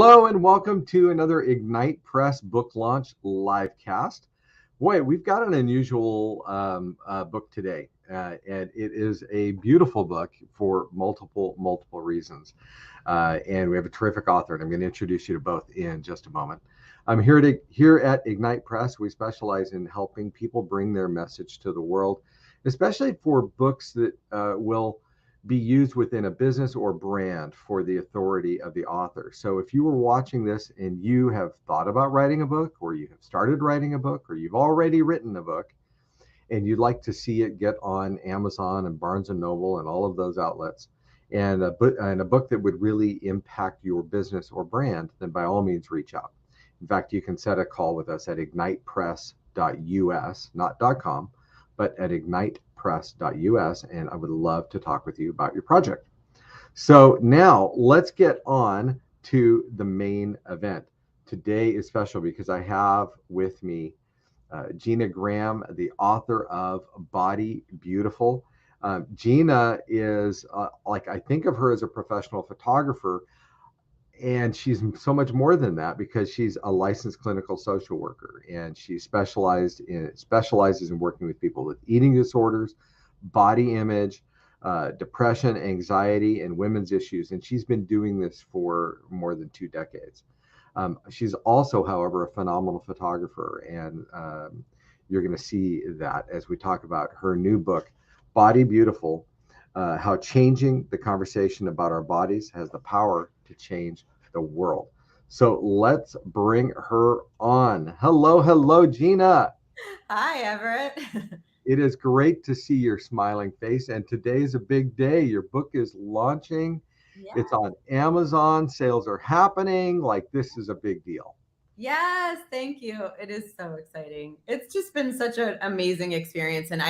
Hello and welcome to another Ignite Press book launch live cast. Boy, we've got an unusual book today, and it is a beautiful book for multiple reasons. And we have a terrific author, and I'm going to introduce you to both in just a moment. I'm here at Ignite Press. We specialize in helping people bring their message to the world, especially for books that will be used within a business or brand for the authority of the author. So if you were watching this and you have thought about writing a book, or you have started writing a book, or you've already written a book and you'd like to see it get on Amazon and Barnes and Noble and all of those outlets, and a book that would really impact your business or brand, then by all means reach out. In fact, you can set a call with us at ignitepress.us, not .com, but at ignitepress.us, and I would love to talk with you about your project. So now let's get on to the main event. Today is special because I have with me Gina Graham, the author of Body Beautiful. Gina is I think of her as a professional photographer, and she's so much more than that because she's a licensed clinical social worker, and she specializes in working with people with eating disorders, body image, depression, anxiety, and women's issues. And she's been doing this for more than 2 decades. She's also, however, a phenomenal photographer, and you're going to see that as we talk about her new book, Body Beautiful, how changing the conversation about our bodies has the power to change the world. So let's bring her on. Hello, Gina. Hi, Everett. It is great to see your smiling face. And today's a big day. Your book is launching. Yeah. It's on Amazon. Sales are happening. Like, this is a big deal. Yes, thank you. It is so exciting. It's just been such an amazing experience. And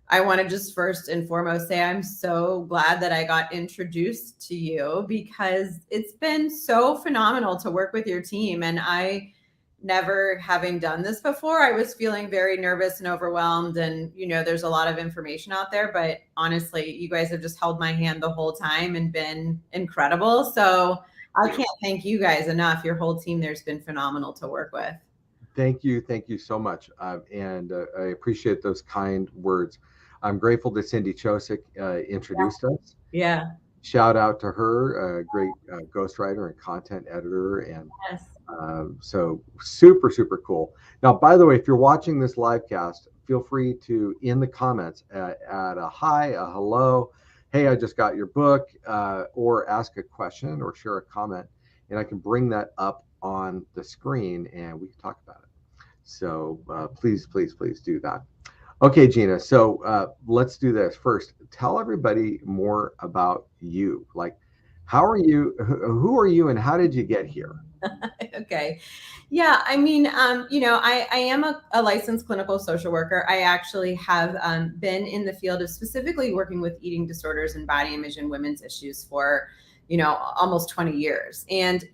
I want to just first and foremost say I'm so glad that I got introduced to you, because it's been so phenomenal to work with your team. And I, never having done this before, I was feeling very nervous and overwhelmed. And, there's a lot of information out there, but honestly, you guys have just held my hand the whole time and been incredible. So I can't thank you guys enough. Your whole team there's been phenomenal to work with. Thank you so much. And I appreciate those kind words. I'm grateful that Cindy Chosick introduced us. Yeah. Shout out to her, a great ghostwriter and content editor. And Yes. so super cool. Now, by the way, if you're watching this live cast, feel free to, in the comments, add a hi, a hello, hey, I just got your book, or ask a question or share a comment, and I can bring that up on the screen and we can talk about it. So please do that. Okay, Gina, so let's do this. First, tell everybody more about you. Like, how are you, who are you, and how did you get here? Okay. Yeah. I mean, I am a licensed clinical social worker. I actually have been in the field of specifically working with eating disorders and body image and women's issues for, almost 20 years. And,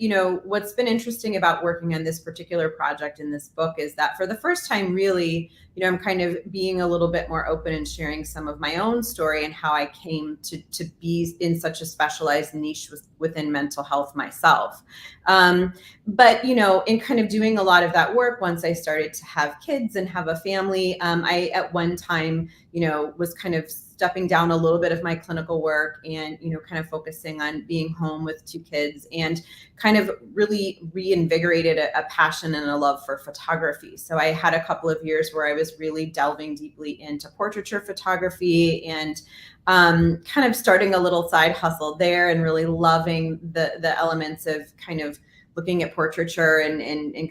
what's been interesting about working on this particular project in this book is that for the first time, really, I'm kind of being a little bit more open and sharing some of my own story and how I came to be in such a specialized niche within mental health myself. But, in kind of doing a lot of that work, once I started to have kids and have a family, I at one time, was kind of stepping down a little bit of my clinical work and, kind of focusing on being home with 2 kids, and kind of really reinvigorated a passion and a love for photography. So I had a couple of years where I was really delving deeply into portraiture photography and kind of starting a little side hustle there, and really loving the elements of kind of looking at portraiture and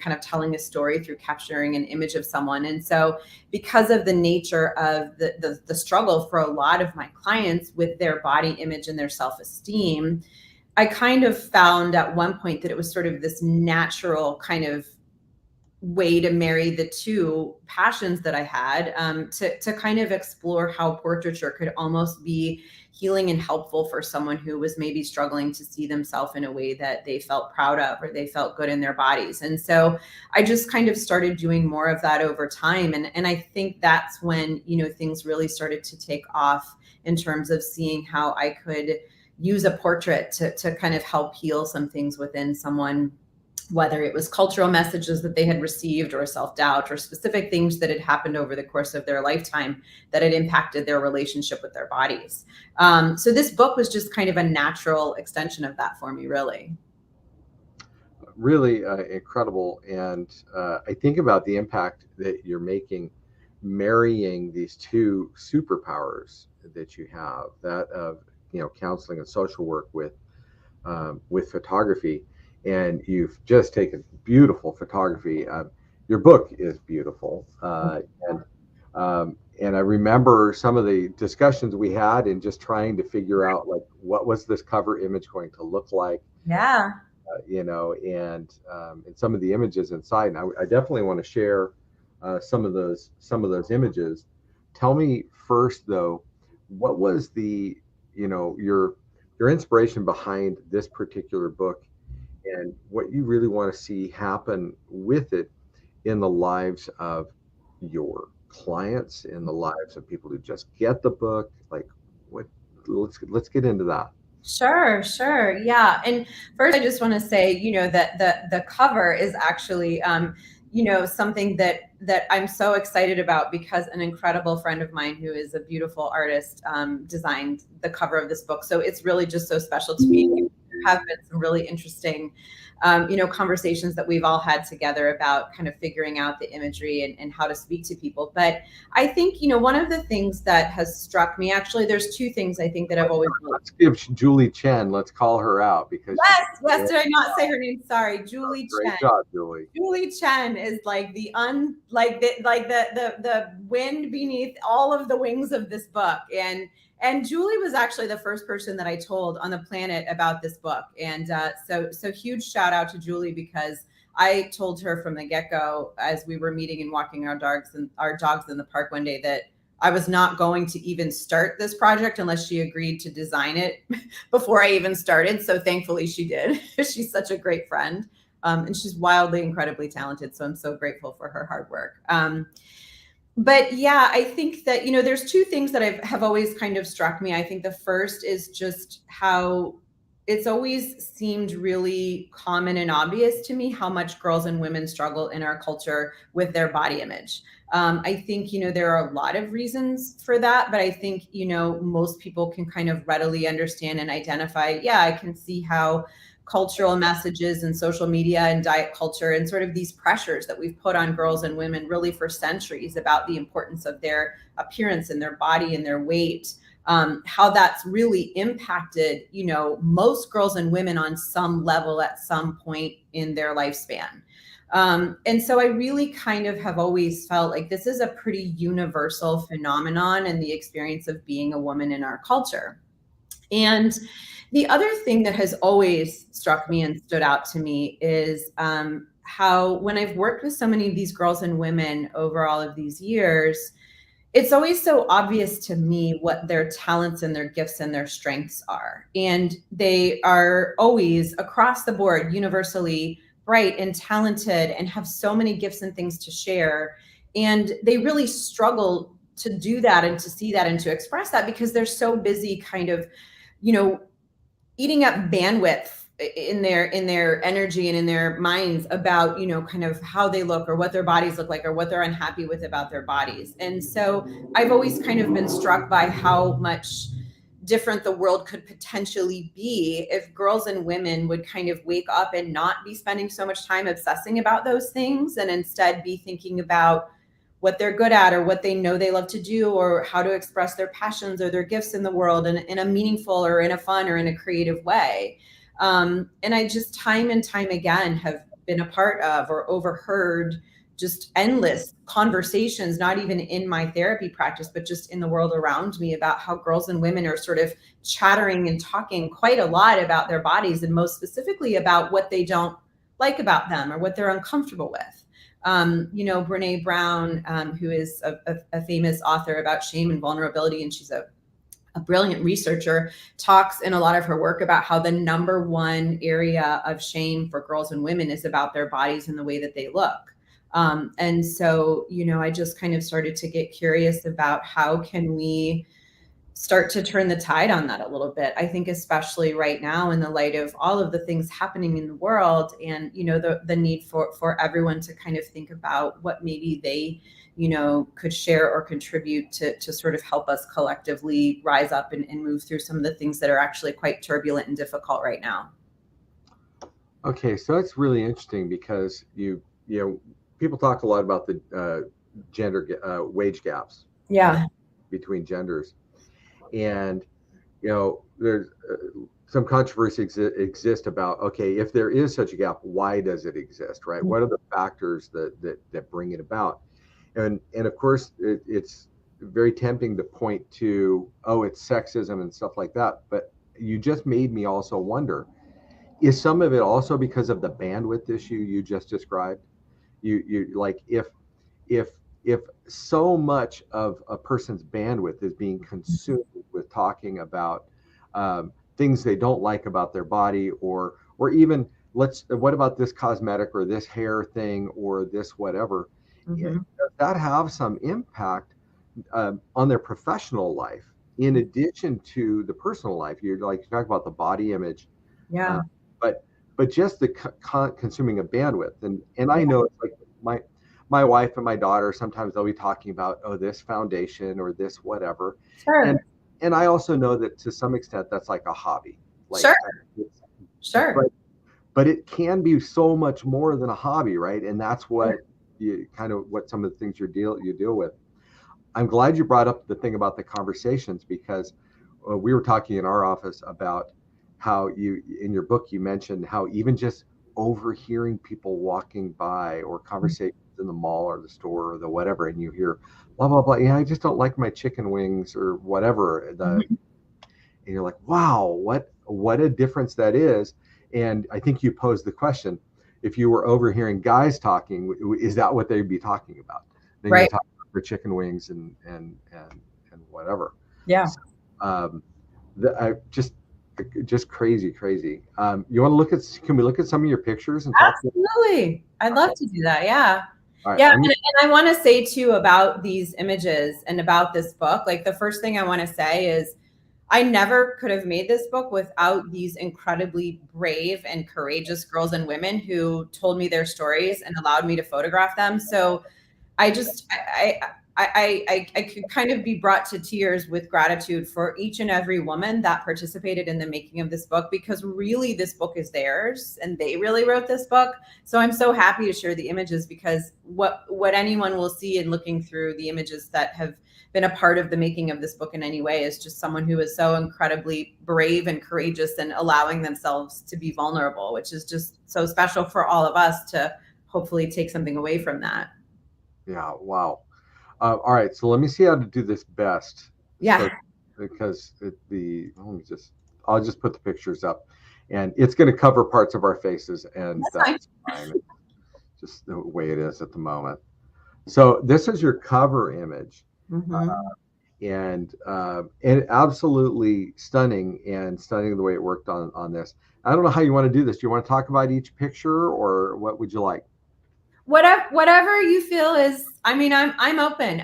kind of telling a story through capturing an image of someone. And so because of the nature of the struggle for a lot of my clients with their body image and their self-esteem, I kind of found at one point that it was sort of this natural kind of way to marry the 2 passions that I had, to kind of explore how portraiture could almost be healing and helpful for someone who was maybe struggling to see themselves in a way that they felt proud of or they felt good in their bodies. And so I just kind of started doing more of that over time. And I think that's when, things really started to take off in terms of seeing how I could use a portrait to kind of help heal some things within someone, whether it was cultural messages that they had received or self-doubt or specific things that had happened over the course of their lifetime that had impacted their relationship with their bodies. So this book was just kind of a natural extension of that for me, really. Really incredible. And I think about the impact that you're making, marrying these two superpowers that you have, that of counseling and social work with photography. And you've just taken beautiful photography. Your book is beautiful, and I remember some of the discussions we had and just trying to figure out, like, what was this cover image going to look like? Yeah. And some of the images inside. And I definitely want to share some of those images. Tell me first, though, what was the your inspiration behind this particular book, and what you really want to see happen with it in the lives of your clients, in the lives of people who just get the book. Like, what? Let's get into that. Sure, sure. Yeah. And first, I just want to say, that the cover is actually, something that I'm so excited about, because an incredible friend of mine who is a beautiful artist designed the cover of this book. So it's really just so special to me. There have been some really interesting conversations that we've all had together about kind of figuring out the imagery and how to speak to people. But I think, one of the things that has struck me, actually, there's two things I think that I've always. Let's give Julie Chen, let's call her out, because yes, did I not say her name? Sorry, Julie Chen. Great job, Julie. Julie Chen is like the wind beneath all of the wings of this book. And Julie was actually the first person that I told on the planet about this book. And so huge shout out to Julie, because I told her from the get-go, as we were meeting and walking our dogs in the park one day, that I was not going to even start this project unless she agreed to design it before I even started. So thankfully she did. She's such a great friend. And she's wildly, incredibly talented. So I'm so grateful for her hard work. But yeah, I think that, there's two things that have always kind of struck me. I think the first is just how it's always seemed really common and obvious to me how much girls and women struggle in our culture with their body image. I think, there are a lot of reasons for that, but I think, most people can kind of readily understand and identify, yeah, I can see how cultural messages and social media and diet culture and sort of these pressures that we've put on girls and women really for centuries about the importance of their appearance and their body and their weight, how that's really impacted, most girls and women on some level at some point in their lifespan. And so I really kind of have always felt like this is a pretty universal phenomenon in the experience of being a woman in our culture. And the other thing that has always struck me and stood out to me is how, when I've worked with so many of these girls and women over all of these years, it's always so obvious to me what their talents and their gifts and their strengths are. And they are always, across the board, universally bright and talented and have so many gifts and things to share. And they really struggle to do that and to see that and to express that, because they're so busy kind of, eating up bandwidth in their energy and in their minds about, kind of how they look or what their bodies look like or what they're unhappy with about their bodies. And so I've always kind of been struck by how much different the world could potentially be if girls and women would kind of wake up and not be spending so much time obsessing about those things, and instead be thinking about what they're good at or what they know they love to do, or how to express their passions or their gifts in the world in a meaningful or in a fun or in a creative way. And I just time and time again have been a part of or overheard just endless conversations, not even in my therapy practice, but just in the world around me, about how girls and women are sort of chattering and talking quite a lot about their bodies, and most specifically about what they don't like about them or what they're uncomfortable with. Brene Brown, who is a famous author about shame and vulnerability, and she's a brilliant researcher, talks in a lot of her work about how the number one area of shame for girls and women is about their bodies and the way that they look. And so, I just kind of started to get curious about how can we start to turn the tide on that a little bit. I think especially right now in the light of all of the things happening in the world, and the need for everyone to kind of think about what maybe they could share or contribute to sort of help us collectively rise up and move through some of the things that are actually quite turbulent and difficult right now. Okay, so that's really interesting because people talk a lot about the gender wage gaps. Yeah. Between genders, and there's some controversy exist about, okay, if there is such a gap, why does it exist, right? What are the factors that bring it about? And of course it's very tempting to point to, oh, it's sexism and stuff like that, but you just made me also wonder, is some of it also because of the bandwidth issue you just described? You like, if if so much of a person's bandwidth is being consumed with talking about things they don't like about their body, or even, what about this cosmetic or this hair thing or this whatever, does that have some impact on their professional life in addition to the personal life? You talk about the body image, but just the consuming of bandwidth, and I know it's like my wife and my daughter, sometimes they'll be talking about, oh, this foundation or this whatever. Sure. And I also know that to some extent that's like a hobby. Like, sure. But it can be so much more than a hobby, right? And that's what what some of the things you deal with. I'm glad you brought up the thing about the conversations, because we were talking in our office about how in your book, you mentioned how even just overhearing people walking by, or conversations in the mall or the store or the whatever, and you hear blah blah blah, yeah, I just don't like my chicken wings or whatever, and you're like, wow, what a difference that is. And I think you posed the question, if you were overhearing guys talking, is that what they'd be talking about? Then right. You're talking about the chicken wings and whatever. So, I just crazy. You want to can we look at some of your pictures and talk? Absolutely. I'd love to do that. Yeah. Right, yeah. And I want to say too about these images and about this book, like the first thing I want to say is I never could have made this book without these incredibly brave and courageous girls and women who told me their stories and allowed me to photograph them. So I could kind of be brought to tears with gratitude for each and every woman that participated in the making of this book, because really this book is theirs and they really wrote this book. So I'm so happy to share the images, because what anyone will see in looking through the images that have been a part of the making of this book in any way is just someone who is so incredibly brave and courageous and allowing themselves to be vulnerable, which is just so special for all of us to hopefully take something away from that. Yeah. Wow. All right. So let me see how to do this best. Yeah. Because I'll just put the pictures up, and it's going to cover parts of our faces, and that's fine. Just the way it is at the moment. So this is your cover image, and absolutely stunning, and stunning the way it worked on this. I don't know how you want to do this. Do you want to talk about each picture, or what would you like? Whatever you feel is, I mean, I'm open.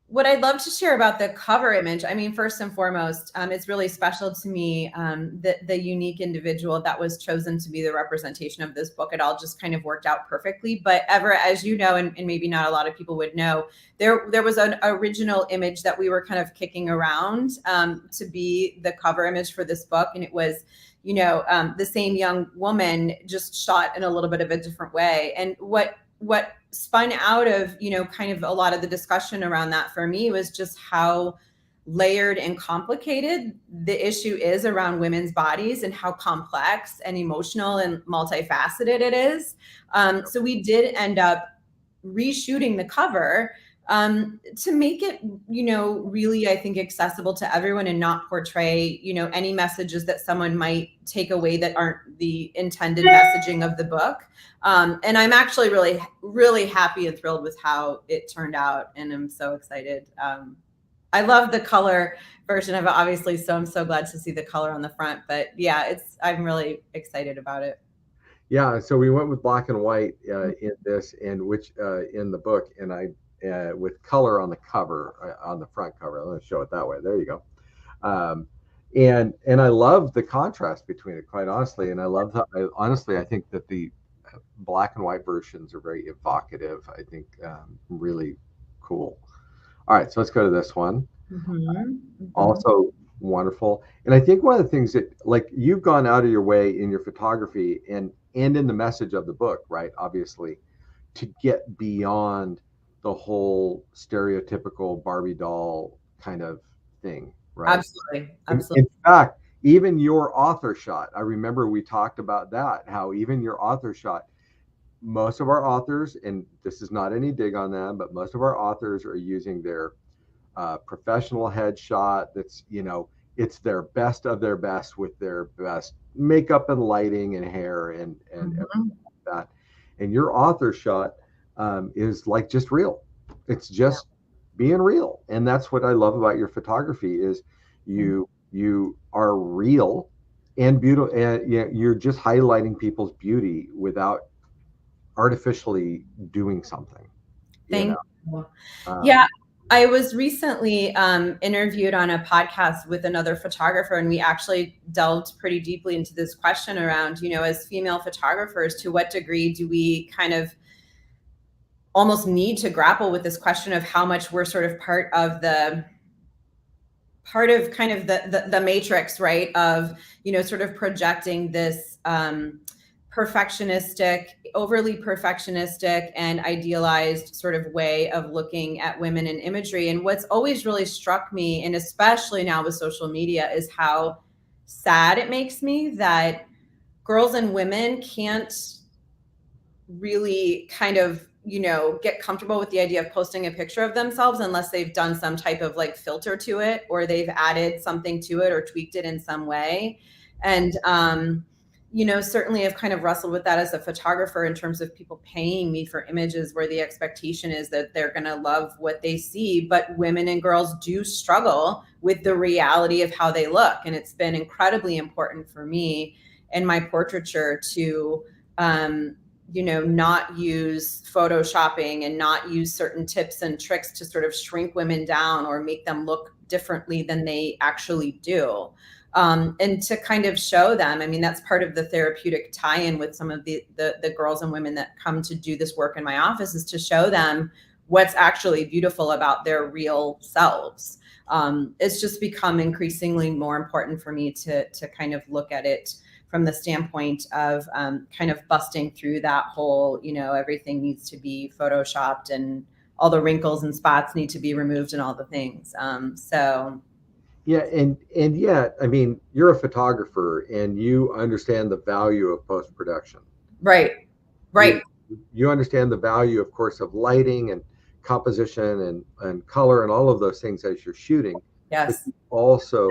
What I'd love to share about the cover image, I mean, first and foremost, it's really special to me, the unique individual that was chosen to be the representation of this book. It all just kind of worked out perfectly. But Ever, as you know, and maybe not a lot of people would know, there was an original image that we were kind of kicking around to be the cover image for this book. And it was, the same young woman, just shot in a little bit of a different way. And what spun out of, kind of a lot of the discussion around that for me was just how layered and complicated the issue is around women's bodies, and how complex and emotional and multifaceted it is. So we did end up reshooting the cover to make it, really, I think, accessible to everyone, and not portray, any messages that someone might take away that aren't the intended messaging of the book. And I'm actually really, really happy and thrilled with how it turned out, and I'm so excited. I love the color version of it, obviously, so I'm so glad to see the color on the front. But yeah, I'm really excited about it. Yeah, so we went with black and white in this, and which in the book, and with color on the cover, on the front cover. I'm going to show it that way. There you go. Um, and I love the contrast between it, quite honestly. And I love that. Honestly, I think that the black and white versions are very evocative. I think really cool. All right, so let's go to this one. Also wonderful. And I think one of the things that, like, you've gone out of your way in your photography and in the message of the book, right? Obviously, to get beyond the whole stereotypical Barbie doll kind of thing, right? Absolutely. In Absolutely. fact, even your author shot, I remember we talked about that, how even your author shot, most of our authors, and this is not any dig on them, but most of our authors are using their professional headshot. That's, it's their best of their best with their best makeup and lighting and hair and everything like that. And your author shot is like just real. It's just being real, and that's what I love about your photography is you are real and beautiful, and you're just highlighting people's beauty without artificially doing something. Thank you. Um, Yeah, I was recently interviewed on a podcast with another photographer, and we actually delved pretty deeply into this question around, as female photographers, to what degree do we kind of almost need to grapple with this question of how much we're sort of part of kind of the matrix, right? Of, sort of projecting this overly perfectionistic and idealized sort of way of looking at women in imagery. And what's always really struck me, and especially now with social media, is how sad it makes me that girls and women can't really kind of, get comfortable with the idea of posting a picture of themselves unless they've done some type of like filter to it, or they've added something to it or tweaked it in some way. And, certainly I've kind of wrestled with that as a photographer in terms of people paying me for images where the expectation is that they're going to love what they see. But women and girls do struggle with the reality of how they look. And it's been incredibly important for me in my portraiture to, not use photoshopping and not use certain tips and tricks to sort of shrink women down or make them look differently than they actually do. And to kind of show them, I mean, that's part of the therapeutic tie-in with some of the girls and women that come to do this work in my office, is to show them what's actually beautiful about their real selves. It's just become increasingly more important for me to kind of look at it from the standpoint of kind of busting through that whole, everything needs to be photoshopped and all the wrinkles and spots need to be removed and all the things. Yeah, and yet, I mean, you're a photographer and you understand the value of post-production. Right. You understand the value, of course, of lighting and composition and color and all of those things as you're shooting. Yes. But also,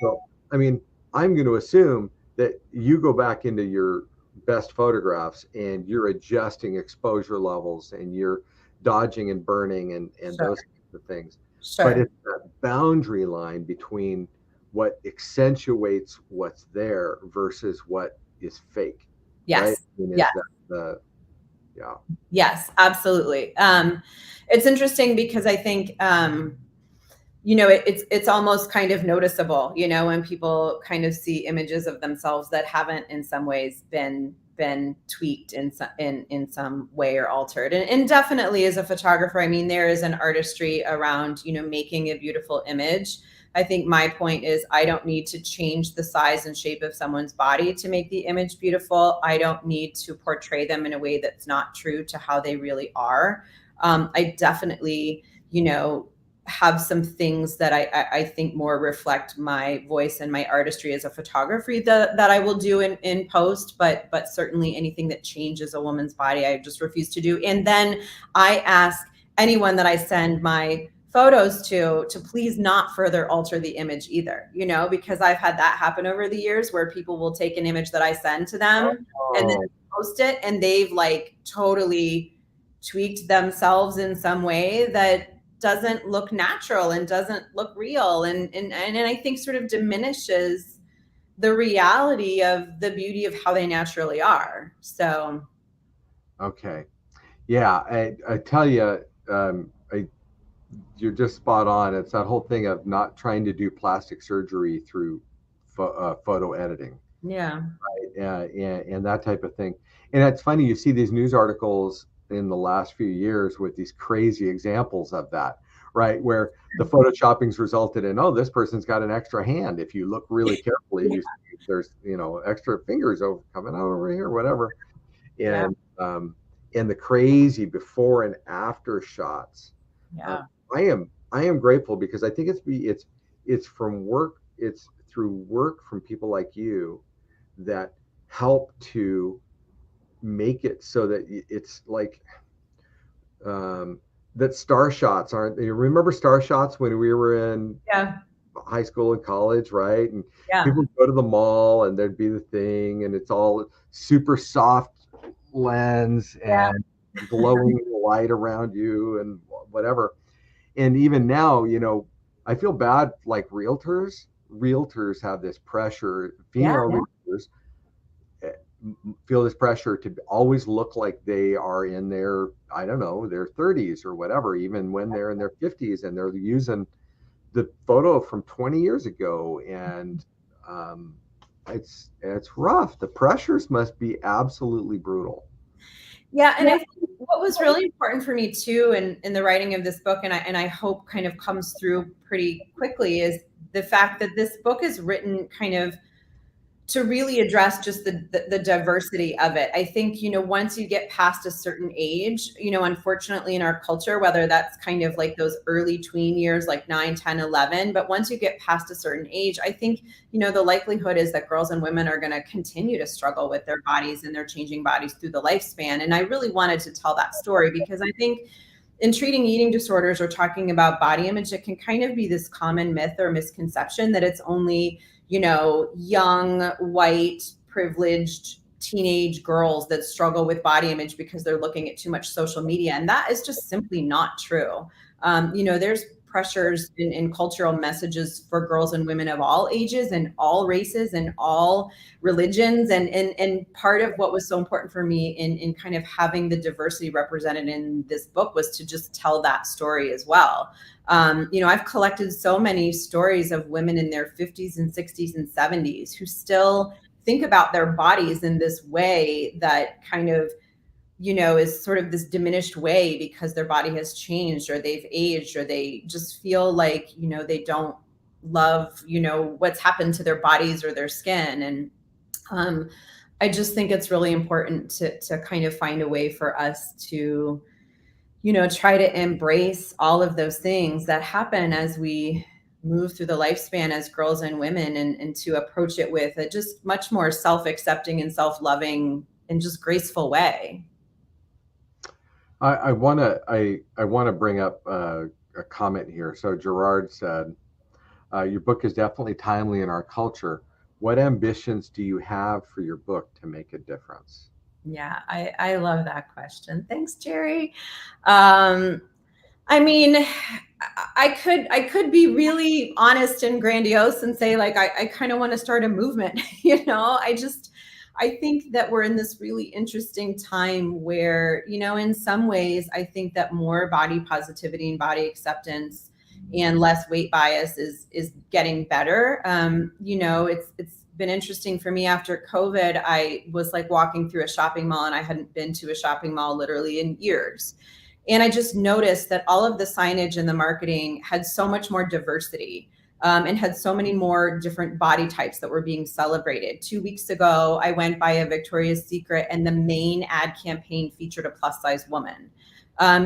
so, I mean, I'm going to assume that you go back into your best photographs and you're adjusting exposure levels and you're dodging and burning and those kinds of things. Sure. But it's that boundary line between what accentuates what's there versus what is fake. Yes. Right? I mean, yeah. Yes, absolutely. It's interesting because I think, it's almost kind of noticeable, when people kind of see images of themselves that haven't in some ways been tweaked in some way or altered. And definitely as a photographer, I mean, there is an artistry around, making a beautiful image. I think my point is I don't need to change the size and shape of someone's body to make the image beautiful. I don't need to portray them in a way that's not true to how they really are. I definitely, have some things that I think more reflect my voice and my artistry as a photographer that I will do in post, but certainly anything that changes a woman's body, I just refuse to do. And then I ask anyone that I send my photos to please not further alter the image either, because I've had that happen over the years where people will take an image that I send to them and then post it and they've like totally tweaked themselves in some way that doesn't look natural and doesn't look real. And I think sort of diminishes the reality of the beauty of how they naturally are. So. Okay. Yeah. I tell you, you're just spot on. It's that whole thing of not trying to do plastic surgery through photo editing, Yeah. and that type of thing. And it's funny, you see these news articles in the last few years with these crazy examples of that, right? Where the photoshopping's resulted in, oh, this person's got an extra hand. If you look really carefully, you see there's, extra fingers over coming out over here, whatever. Yeah. And and the crazy before and after shots. Um, Yeah. I am grateful because I think it's from work, it's through work from people like you that help to make it so that it's like, that star shots aren't. You remember star shots when we were in Yeah. high school and college, right? And Yeah. people would go to the mall and there'd be the thing, and it's all super soft lens Yeah. and glowing light around you and whatever. And even now, I feel bad, like realtors have this pressure, Yeah. female realtors eh, feel this pressure to always look like they are in their, I don't know, their 30s or whatever, even when they're in their 50s, and they're using the photo from 20 years ago. And um, it's rough. The pressures must be absolutely brutal. Yeah, and I think what was really important for me too in the writing of this book, and I hope kind of comes through pretty quickly, is the fact that this book is written kind of to really address just the diversity of it. I think, once you get past a certain age, unfortunately in our culture, whether that's kind of like those early tween years, like 9, 10, 11, but once you get past a certain age, I think, the likelihood is that girls and women are going to continue to struggle with their bodies and their changing bodies through the lifespan. And I really wanted to tell that story because I think in treating eating disorders or talking about body image, it can kind of be this common myth or misconception that it's only, young, white, privileged teenage girls that struggle with body image because they're looking at too much social media. And that is just simply not true. There's pressures in cultural messages for girls and women of all ages and all races and all religions. And part of what was so important for me in kind of having the diversity represented in this book was to just tell that story as well. I've collected so many stories of women in their 50s and 60s and 70s who still think about their bodies in this way that kind of, is sort of this diminished way because their body has changed or they've aged or they just feel like, they don't love, what's happened to their bodies or their skin. And I just think it's really important to kind of find a way for us to, try to embrace all of those things that happen as we move through the lifespan as girls and women, and to approach it with a just much more self-accepting and self-loving and just graceful way. I want to bring up a comment here. So Gerard said, your book is definitely timely in our culture. What ambitions do you have for your book to make a difference? Yeah, I love that question. Thanks, Jerry. Um, I mean, I could be really honest and grandiose and say like I kind of want to start a movement. I think that we're in this really interesting time where, in some ways, I think that more body positivity and body acceptance and less weight bias is getting better. It's been interesting for me after COVID. I was like walking through a shopping mall and I hadn't been to a shopping mall literally in years. And I just noticed that all of the signage and the marketing had so much more diversity, and had so many more different body types that were being celebrated. 2 weeks ago, I went by a Victoria's Secret and the main ad campaign featured a plus size woman.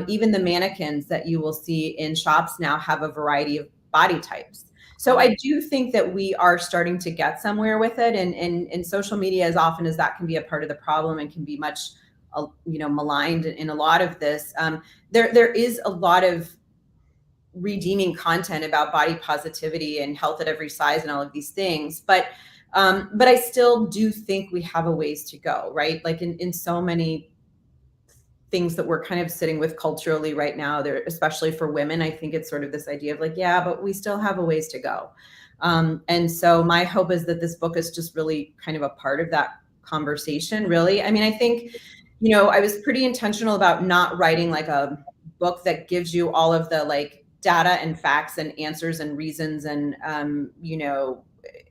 Even the mannequins that you will see in shops now have a variety of body types. So I do think that we are starting to get somewhere with it. And social media, as often as that can be a part of the problem and can be much maligned in a lot of this, there is a lot of redeeming content about body positivity and health at every size and all of these things. But I still do think we have a ways to go, right? Like in so many things that we're kind of sitting with culturally right now, there, especially for women, I think it's sort of this idea of like, yeah, but we still have a ways to go. And so my hope is that this book is just really kind of a part of that conversation, really. I mean, I think, I was pretty intentional about not writing like a book that gives you all of the like data and facts and answers and reasons. And,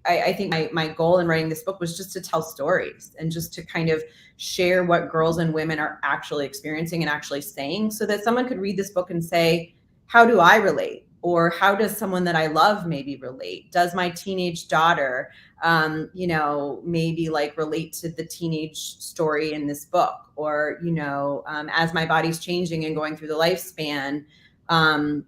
I think my goal in writing this book was just to tell stories and just to kind of share what girls and women are actually experiencing and actually saying, so that someone could read this book and say, how do I relate? Or how does someone that I love maybe relate? Does my teenage daughter, maybe like relate to the teenage story in this book? Or, as my body's changing and going through the lifespan, am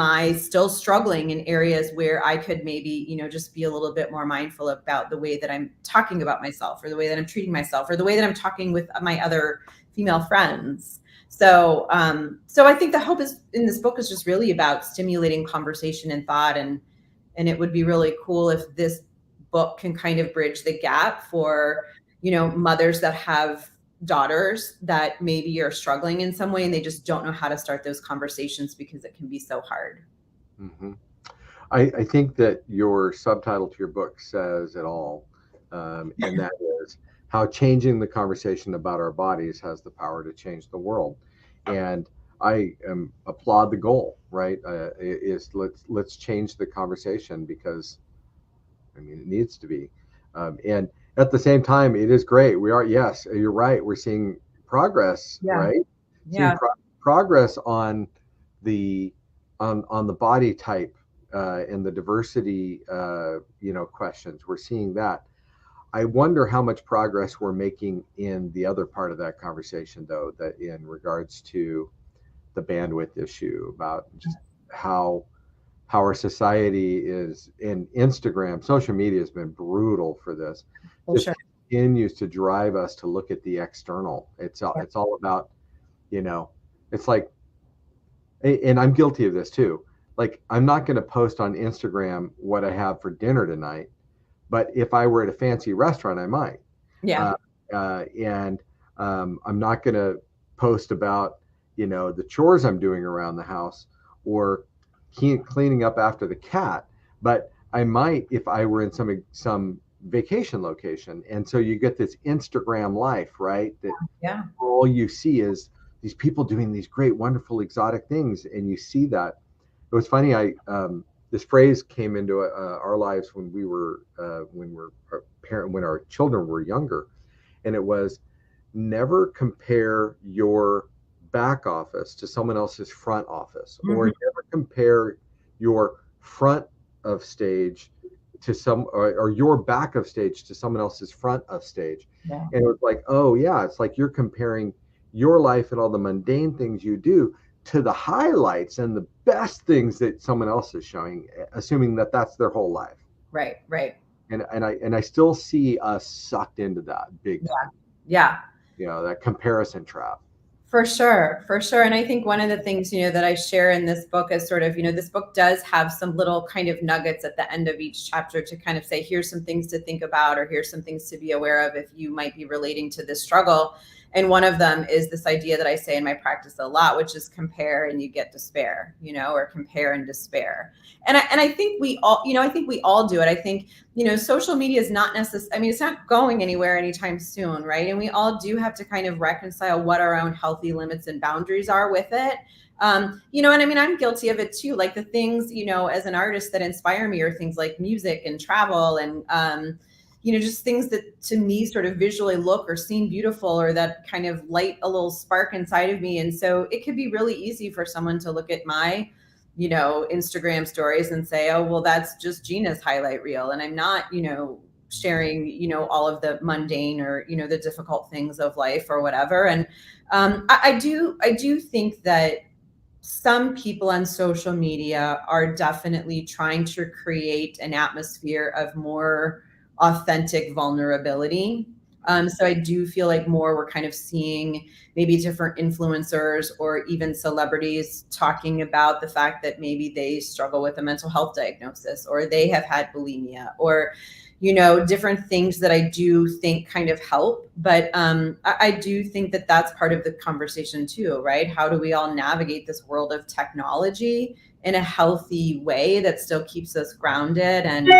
I still struggling in areas where I could maybe, just be a little bit more mindful about the way that I'm talking about myself, or the way that I'm treating myself, or the way that I'm talking with my other female friends. So I think the hope is in this book is just really about stimulating conversation and thought. And it would be really cool if this book can kind of bridge the gap for, mothers that have daughters that maybe are struggling in some way and they just don't know how to start those conversations because it can be so hard. Mm-hmm. I think that your subtitle to your book says it all, and that is how changing the conversation about our bodies has the power to change the world. And I applaud the goal, right? Is let's change the conversation, because I mean it needs to be, and at the same time it is great. Yes, you're right. We're seeing progress, right? Yeah. Seeing progress on the body type and the diversity, questions. We're seeing that. I wonder how much progress we're making in the other part of that conversation, though, that in regards to the bandwidth issue, about just how our society is, in Instagram, social media has been brutal for this. Just continues to drive us to look at the external. It's all about, it's like, and I'm guilty of this too. Like, I'm not going to post on Instagram what I have for dinner tonight, but if I were at a fancy restaurant, I might. Yeah. And I'm not going to post about, the chores I'm doing around the house, or cleaning up after the cat, but I might if I were in some vacation location. And so you get this Instagram life, right? That all you see is these people doing these great, wonderful, exotic things, and you see that. It was funny. This phrase came into our lives when when our children were younger, and it was, never compare your back office to someone else's front office, or never compare your front of stage to or your back of stage to someone else's front of stage. And it was like, oh yeah, it's like you're comparing your life and all the mundane things you do to the highlights and the best things that someone else is showing, assuming that that's their whole life. Right. And I still see us sucked into that big time. Yeah. That comparison trap. For sure. And I think one of the things, that I share in this book is sort of, this book does have some little kind of nuggets at the end of each chapter to kind of say, here's some things to think about, or here's some things to be aware of if you might be relating to this struggle. And one of them is this idea that I say in my practice a lot, which is compare and you get despair, or compare and despair. And I think we all, do it. I think, social media is not necessarily, it's not going anywhere anytime soon, right? And we all do have to kind of reconcile what our own healthy limits and boundaries are with it. And I'm guilty of it too. Like the things, as an artist that inspire me are things like music and travel and, just things that to me sort of visually look or seem beautiful, or that kind of light a little spark inside of me. And so it could be really easy for someone to look at my, Instagram stories and say, oh, well, that's just Gina's highlight reel. And I'm not, sharing, all of the mundane or, the difficult things of life or whatever. And I do think that some people on social media are definitely trying to create an atmosphere of more authentic vulnerability. So I do feel like we're kind of seeing maybe different influencers or even celebrities talking about the fact that maybe they struggle with a mental health diagnosis, or they have had bulimia, or, different things that I do think kind of help. But I do think that that's part of the conversation too, right? How do we all navigate this world of technology in a healthy way that still keeps us grounded and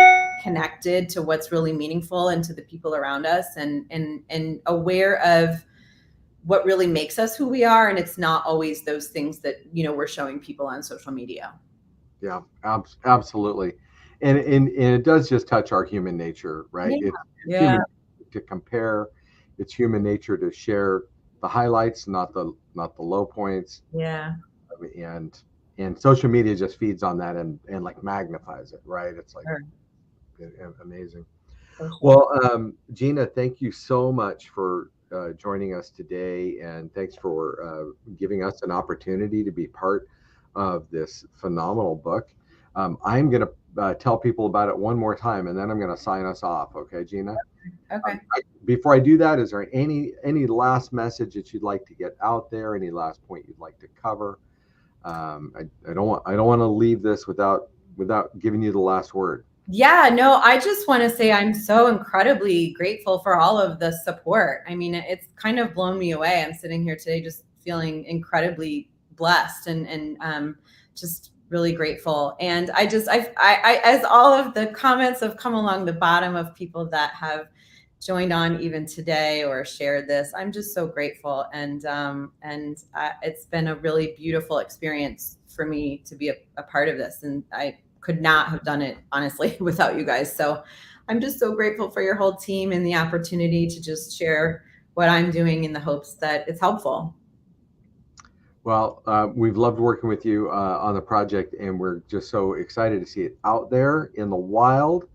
connected to what's really meaningful and to the people around us, and aware of what really makes us who we are. And it's not always those things that, we're showing people on social media. Yeah, absolutely. And it does just touch our human nature, right? Yeah. It's Yeah. human to compare. It's human nature to share the highlights, not the low points. Yeah. And social media just feeds on that and like magnifies it, right? It's like Sure. amazing. For sure. Well, Gina, thank you so much for joining us today, and thanks for giving us an opportunity to be part of this phenomenal book. I'm going to tell people about it one more time, and then I'm going to sign us off. Okay, Gina? Okay. Before I do that, is there any last message that you'd like to get out there? Any last point you'd like to cover? I don't want to leave this without giving you the last word. Yeah, no, I just want to say I'm so incredibly grateful for all of the support. I mean, it's kind of blown me away. I'm sitting here today just feeling incredibly blessed and just really grateful. And as all of the comments have come along the bottom of people that have joined on even today or shared this, I'm just so grateful. And it's been a really beautiful experience for me to be a part of this. And I could not have done it, honestly, without you guys. So I'm just so grateful for your whole team and the opportunity to just share what I'm doing in the hopes that it's helpful. Well, we've loved working with you on the project, and we're just so excited to see it out there in the wild.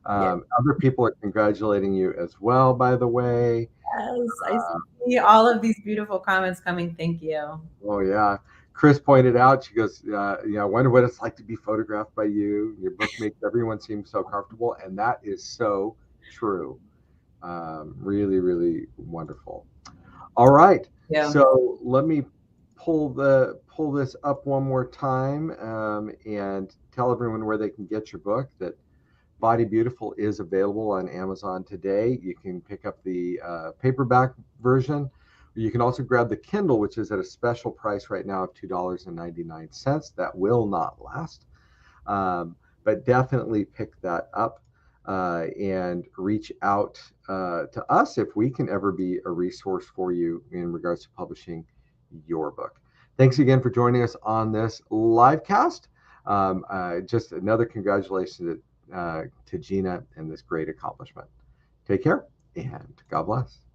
Yes, Other people are congratulating you as well, by the way. I see all of these beautiful comments coming. Thank you. Oh, yeah. Chris pointed out, she goes, I wonder what it's like to be photographed by you. Your book makes everyone seem so comfortable. And that is so true. Really, really wonderful. All right. Yeah. So let me pull this up one more time and tell everyone where they can get your book. That Body Beautiful is available on Amazon today. You can pick up the paperback version. You can also grab the Kindle, which is at a special price right now of $2.99. That will not last, but definitely pick that up and reach out to us if we can ever be a resource for you in regards to publishing your book. Thanks again for joining us on this live cast. Just another congratulations to Gina and this great accomplishment. Take care and God bless.